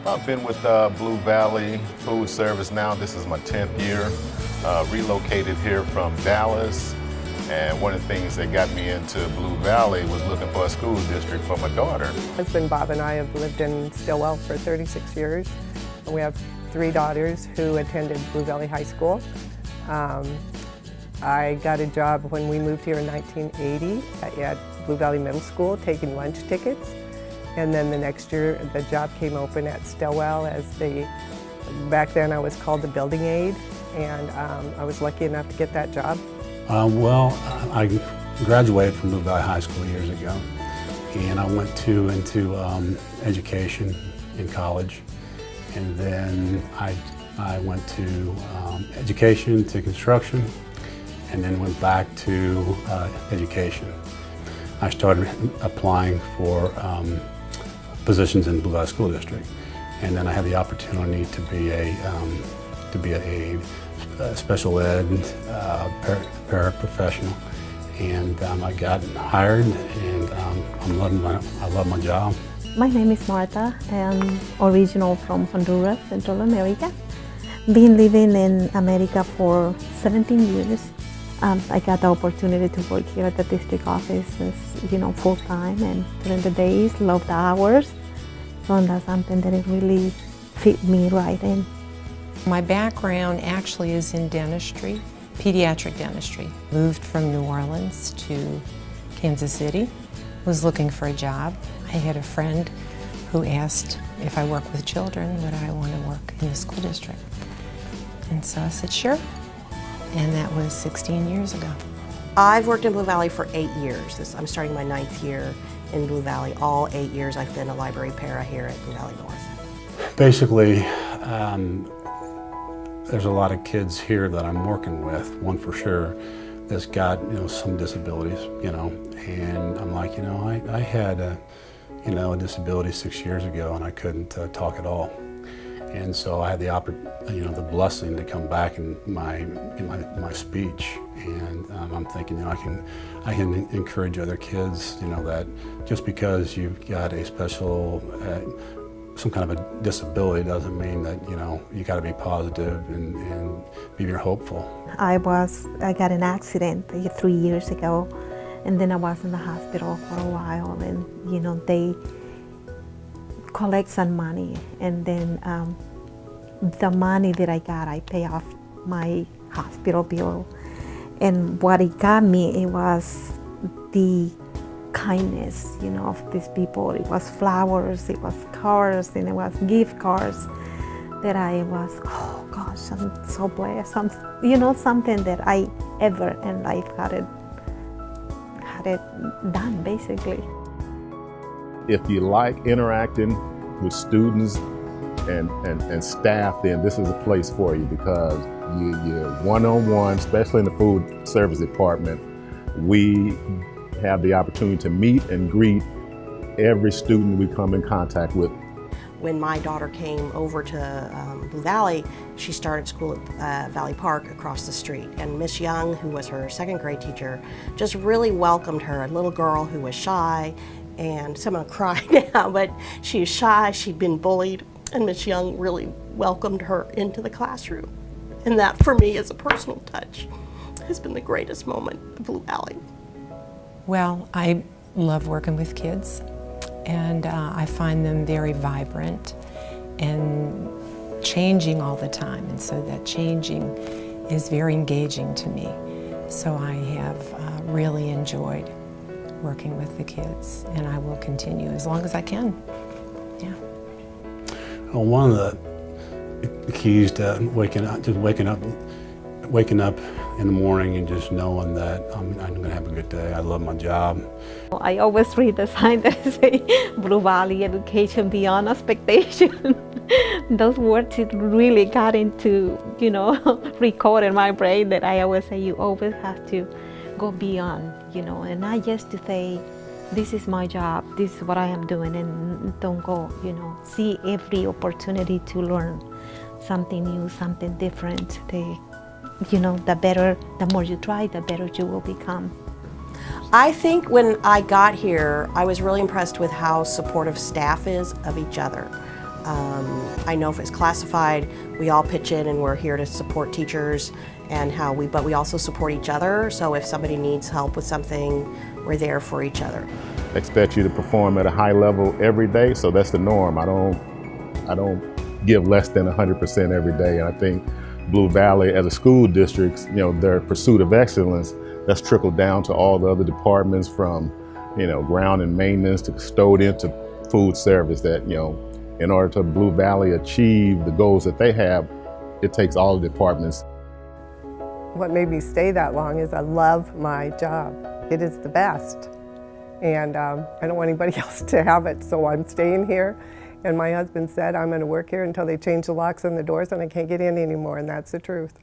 I've been with Blue Valley Food Service now. This is my 10th year. Relocated here from Dallas. And one of the things that got me into Blue Valley was looking for a school district for my daughter. Husband Bob and I have lived in Stillwell for 36 years. We have 3 daughters who attended Blue Valley High School. I got a job when we moved here in 1980 at Blue Valley Middle School taking lunch tickets. And then the next year the job came open at Stillwell as back then I was called the building aide, and I was lucky enough to get that job. I graduated from Blue Valley High School years ago, and I went into education in college, and then I went to education to construction, and then went back to education. I started applying for positions in the Blue Valley School District, and then I had the opportunity to be a special ed paraprofessional, and I got hired, and I love my job. My name is Marta. I'm original from Honduras, Central America. Been living in America for 17 years. I got the opportunity to work here at the district office as, full time, and during the days, love the hours. So that's something that it really fit me right in. My background actually is in dentistry, pediatric dentistry. Moved from New Orleans to Kansas City, was looking for a job. I had a friend who asked if I work with children, would I want to work in the school district? And so I said, sure. And that was 16 years ago. I've worked in Blue Valley for 8 years. I'm starting my 9th year in Blue Valley. All 8 years I've been a library para here at Blue Valley North. Basically, there's a lot of kids here that I'm working with, one for sure, that's got some disabilities, and I'm like, I had a disability 6 years ago, and I couldn't talk at all. And so I had the blessing to come back in my speech, and I'm thinking, I can encourage other kids, that just because you've got a special, some kind of a disability doesn't mean that you got to be positive and be very hopeful. I got an accident 3 years ago, and then I was in the hospital for a while, and they collect some money, and then the money that I got, I pay off my hospital bill. And what it got me, it was the kindness, of these people. It was flowers, it was cars, and it was gift cards that I was, oh gosh, I'm so blessed. Something that I ever in life had it done, basically. If you like interacting with students and staff, then this is a place for you, because you're one-on-one, especially in the food service department. We have the opportunity to meet and greet every student we come in contact with. When my daughter came over to Blue Valley, she started school at Valley Park across the street. And Miss Young, who was her 2nd grade teacher, just really welcomed her, a little girl who was shy. And so I'm gonna cry now, but she was shy, she'd been bullied, and Miss Young really welcomed her into the classroom. And that, for me, as a personal touch, has been the greatest moment of Blue Valley. Well, I love working with kids, and I find them very vibrant and changing all the time, and so that changing is very engaging to me. So I have really enjoyed working with the kids, and I will continue as long as I can. Yeah. Well, one of the keys to waking up in the morning and just knowing that I'm going to have a good day. I love my job. I always read the sign that say Blue Valley Education Beyond Expectation. Those words, it really got into, record in my brain that I always say you always have to go beyond, and not just to say, this is my job, this is what I am doing, and don't go, see every opportunity to learn something new, something different. The more you try, the better you will become. I think when I got here, I was really impressed with how supportive staff is of each other. I know if it's classified, we all pitch in and we're here to support teachers and but we also support each other. So if somebody needs help with something, we're there for each other. Expect you to perform at a high level every day, so that's the norm. I don't give less than 100% every day. And I think Blue Valley, as a school district, their pursuit of excellence, that's trickled down to all the other departments, from ground and maintenance to custodian to food service. That in order to Blue Valley achieve the goals that they have, it takes all the departments. What made me stay that long is I love my job. It is the best. And I don't want anybody else to have it, so I'm staying here. And my husband said I'm going to work here until they change the locks on the doors and I can't get in anymore, and that's the truth.